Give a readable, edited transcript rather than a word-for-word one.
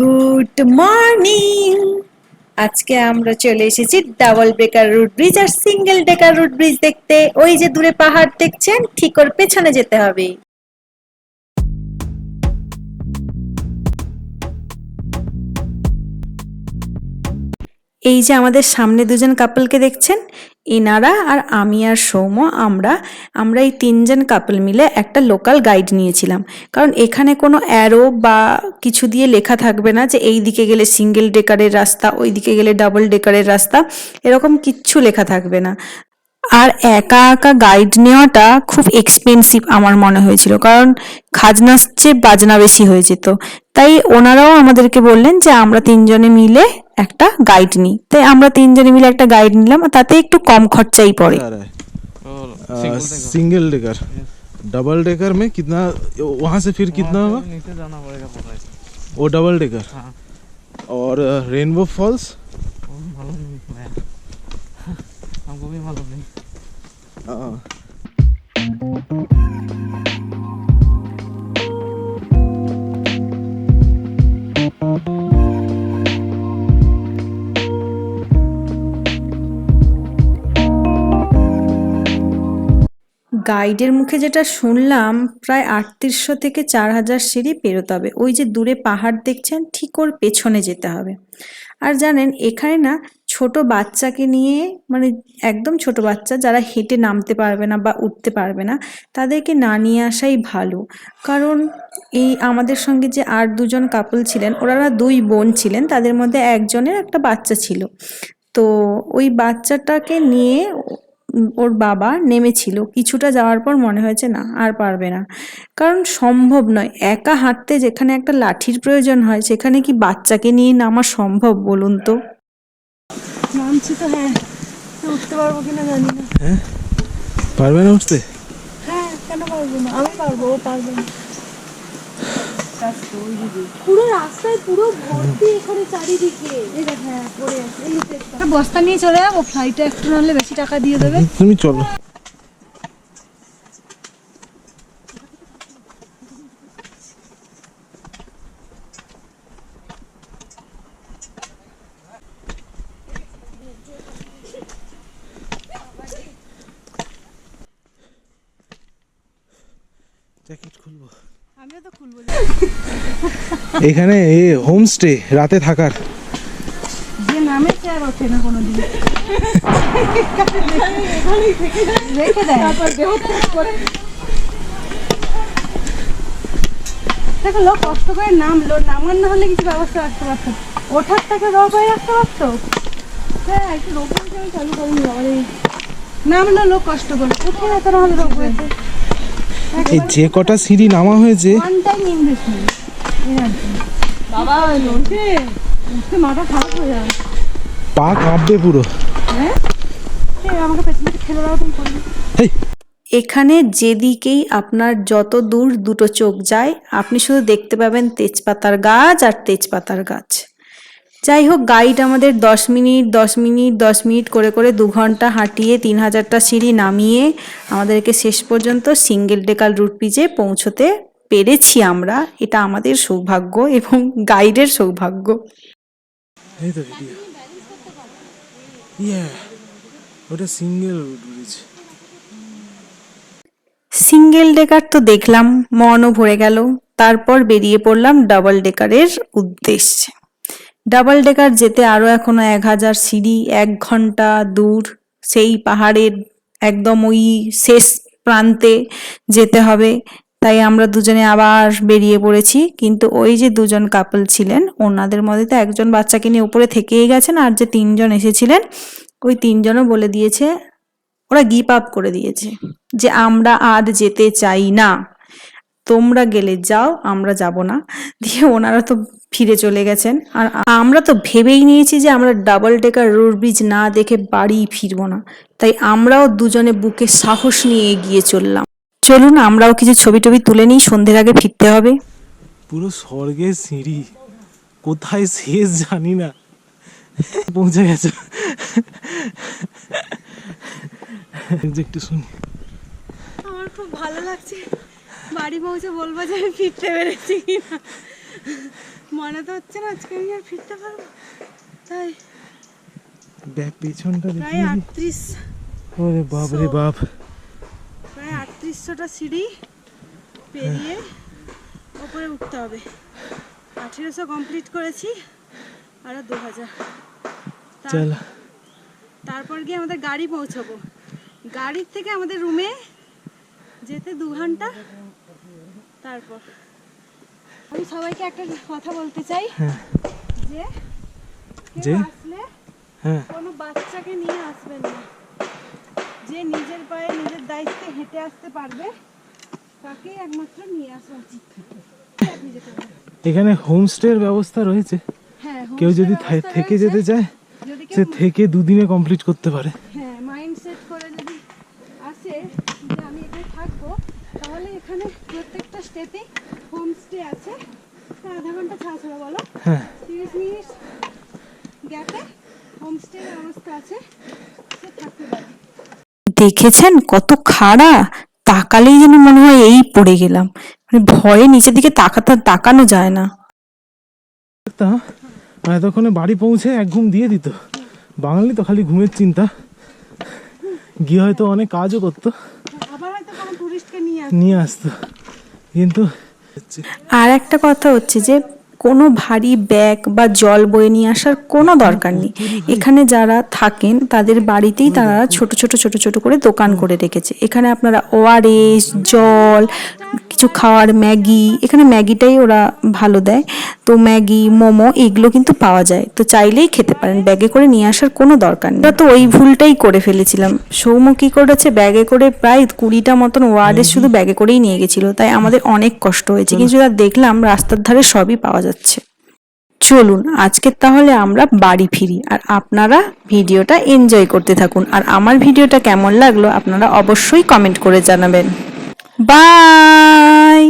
Good morning. আজকে আমরা চলে এসেছি ডাবল ডেকার রুট ব্রিজ আর সিঙ্গেল ডেকার রুট ব্রিজ দেখতে। ওই যে দূরে পাহাড় দেখছেন, ঠিক ওর পেছনে যেতে হবে। এই যে আমাদের সামনে দুজন কাপলকে দেখছেন, এনারা আর আমি আর সৌম্য, আমরা এই তিনজন কাপল মিলে একটা লোকাল গাইড নিয়েছিলাম। কারণ এখানে কোনো অ্যারো বা কিছু দিয়ে লেখা থাকবে না যে এই দিকে গেলে সিঙ্গেল ডেকারের রাস্তা, ওই দিকে গেলে ডাবল ডেকারের রাস্তা, এরকম কিচ্ছু লেখা থাকবে না। আর একা একা গাইড নেওয়াটা খুব এক্সপেন্সিভ আমার মনে হয়েছিল, কারণ খাজনার চেয়ে বাজনা বেশি হয়ে যেত। তাই ওনারাও আমাদেরকে বললেন যে আমরা তিনজনে মিলে একটা গাইড নিই। তাই আমরা তিনজনে মিলে একটা গাইড নিলাম, তাতে একটু কম খরচাই পড়ে। सिंगल डेकर डबल डेकर में कितना वहाँ से फिर कितना होगा? नीचे जाना पड़ेगा पूरा। वो डबल डेकर हाँ। और रेनबो फॉल्स मालूम नहीं मैं हमको भी मालूम नहीं। গাইডের মুখে যেটা শুনলাম, প্রায় ৩৮০০ থেকে ৪০০০ সিঁড়ি পেরোতে হবে। ওই যে দূরে পাহাড় দেখছেন, ঠিক ওর পেছনে যেতে হবে। আর জানেন, এখানে না ছোট বাচ্চাকে নিয়ে, মানে একদম ছোট বাচ্চা যারা হেঁটে নামতে পারবে না বা উঠতে পারবে না, তাদেরকে না নিয়ে আসাই ভালো। কারণ এই আমাদের সঙ্গে যে আর দুজন কাপল ছিলেন, ওনারা দুই বোন ছিলেন, তাদের মধ্যে একজনের একটা বাচ্চা ছিল। তো ওই বাচ্চাটাকে নিয়ে ওর বাবা নেমেছিল, কিছুটা যাওয়ার পর মনে হয়েছে না আর পারবে না। কারণ সম্ভব নয় একা হাঁটতে, যেখানে একটা লাঠির প্রয়োজন হয় সেখানে কি বাচ্চাকে নিয়ে নামা সম্ভব বলুন তো? নামছি তো, হ্যাঁ, উঠতে পারবো কিনা জানি না। হ্যাঁ, পারবে না উঠতে? হ্যাঁ, কেন পারবো না? আমি পারবো, ও পারবে না। পুরো রাস্তায় পুরো ভর্তি এখানে চারিদিকে। এই দেখ, হ্যাঁ পড়ে আছে। একটা বস্তা নিয়ে চলে যাবো, ফ্লাইটে একটু নাহলে বেশি টাকা দিয়ে দেবে। তুমি চলো। জ্যাকেট খুলবো? আমিও তো খুলবো। এখানে হোমস্টে, রাতে থাকার। যে নামে চেয়ার ওঠে না কোনোদিন, রেখে দেয়। তারপর দেহ করে দেখো, লোক কষ্ট করে নামলো, নামার না হলে কিছু ব্যবস্থা রাখতে পারতো, ওঠার থেকে রোগ হয়ে রাখতে পারতো। হ্যাঁ, একটু রোগ হয়েছে, আমি চালু করিনি বাবা। নামলো লোক কষ্ট করে, উঠে না, তারা হলে রোগ হয়েছে। এই যে কটা সিঁড়ি নামা হয়েছে, ওয়ান টাইম ইনভেস্টমেন্ট। বাবা উঠে উঠতে মাথা খারাপ হয়ে যাবে, পা কাঁপবে পুরো। হ্যাঁ, আমাকে পেছনে ঠেলে দাও তুমি করবে। এখানে যেদিকেই আপনার যত দূর দুটো চোখ যায়, আপনি শুধু দেখতে পাবেন তেজপাতার গাছ আর তেজপাতার গাছ। যাই হোক, গাইড আমাদের 10 মিনিট 10 মিনিট 10 মিনিট করে করে 2 ঘন্টা হাঁটিয়ে 3000টা সিঁড়ি নামিয়ে আমাদেরকে শেষ পর্যন্ত সিঙ্গেল ডেকার রুট ব্রিজে পৌঁছতে পেরেছি আমরা। এটা আমাদের সৌভাগ্য এবং গাইডের সৌভাগ্য। এই তো ভিডিও। ইয়া, ওটা single root bridge. Single decker তো দেখলাম, মনও ভরে গেল। তারপর বেরিয়ে পড়লাম ডাবল ডেকারের উদ্দেশ্যে। ডাবল ডেকার যেতে আরও এখনো 1000 সিঁড়ি, 1 ঘন্টা দূর, সেই পাহাড়ের একদম ওই শেষ প্রান্তে যেতে হবে। তাই আমরা দুজনে আবার বেরিয়ে পড়েছি। কিন্তু ওই যে দুজন কাপল ছিলেন, ওনাদের মধ্যে তো একজন বাচ্চাকে নিয়ে উপরে থেকেই গেছেন, আর যে 3 জন এসেছিলেন, ওই 3 জনও বলে দিয়েছে, ওরা গিভ আপ করে দিয়েছে যে আমরা আর যেতে চাই না, তোমরা গেলে যাও, আমরা যাব না। দিয়ে ওনারা তো ফিরে চলে গেছেন। আর আমরা তো ভেবেই নিয়েছি যে আমরা ডাবল ডেকার রুট ব্রিজ না দেখে বাড়ি ফিরবো না। তাই আমরাও দুজনে বুকে সাহস নিয়ে এগিয়ে চললাম। চলুন আমরাও কিছু ছবি টবি তুলে নিই, সন্ধ্যের আগে ফিরতে হবে। পুরো স্বর্গের সিঁড়ি, কোথায় শেষ জানি না। পৌঁছে গেছে। একটু শুনি। আমার খুব ভালো লাগছে, বাড়ি পৌঁছে বলবো যে আমি ফিরতে পেরেছি কিনা। মনে তো হচ্ছে না আজকে আমি আর ফিরতে পারবো, তাই ব্যাগ পিছনটা প্রায় দেখি। 38, ওরে বাপ রে বাপ, প্রায় 3800টা সিঁড়ি পেরিয়ে ওপরে উঠতে হবে। 1800 কমপ্লিট করেছি, আরো 2000। চল তারপর গিয়ে আমাদের গাড়ি পৌঁছাবো। গাড়ির থেকে আমাদের রুমে যেতে 2 ঘন্টা। তারপর আমি সবাইকে একটা কথা বলতে চাই, যে কেউ আসলে কোনো বাচ্চাকে নিয়ে আসবেন না। যে নিজের পায়ে নিজের দায়িত্বে হেঁটে আসতে পারবে তাকেই একমাত্র নিয়ে আসা উচিত। আপনি যেতে পারেন। এখানে হোমস্টের ব্যবস্থা রয়েছে, হ্যাঁ, কেউ যদি থেকে যেতে চায় সে থেকে 2 দিনে কমপ্লিট করতে পারে। হ্যাঁ, মাইন্ড সেট করে যদি আসে যে আমি এখানে থাকবো, তাহলে এখানে প্রত্যেকটা স্টেতেই হোমস্টে আছে। আধা ঘন্টা ছাড়া ছাড়া বলো, 30 মিনিট গ্যাপে হোমস্টের ব্যবস্থা আছে, সে থাকতে পারে। দেখেছেন কত খাড়া, তাকালেই যেন মনে হয় এই পড়ে গেলাম। মানে ভয়ে নিচের দিকে তাকানো যায় না। এতক্ষণে বাড়ি পৌঁছে এক ঘুম দিয়ে দিত। বাঙালি তো খালি ঘুমের চিন্তা, গিয়ে হয়তো অনেক কাজও করতো, আবার হয়তো কোনো টুরিস্টকে নিয়ে আসতো। কিন্তু আর একটা কথা হচ্ছে যে কোনো ভারী ব্যাগ বা জল বয়ে নিয়ে আসার কোনো দরকার নেই। এখানে যারা থাকেন তাদের বাড়িতেই তারা ছোট ছোট করে দোকান করে রেখেছে। এখানে আপনারা ওআরএস, জল, কিছু খাওয়ার, ম্যাগি, এখানে ম্যাগিটাই ওরা ভালো দেয়, তো ম্যাগি, মোমো এগুলো কিন্তু পাওয়া যায়, তো চাইলেই খেতে পারেন, ব্যাগে করে নিয়ে আসার কোনো দরকার নেই। তো ওই ভুলটাই করে ফেলেছিলাম। সৌম্য কি করেছে, ব্যাগে করে প্রায় 20টা মতন ওআরএস শুধু ব্যাগে করেই নিয়ে গেছিল, তাই আমাদের অনেক কষ্ট হয়েছে। কিন্তু দেখলাম রাস্তার ধারে সবই পাওয়া যাচ্ছে। চলুন আজকে তাহলে আমরা বাড়ি ফিরি, আর আপনারা ভিডিওটা এনজয় করতে থাকুন। আর আমার ভিডিওটা কেমন লাগলো আপনারা অবশ্যই কমেন্ট করে জানাবেন। বাই।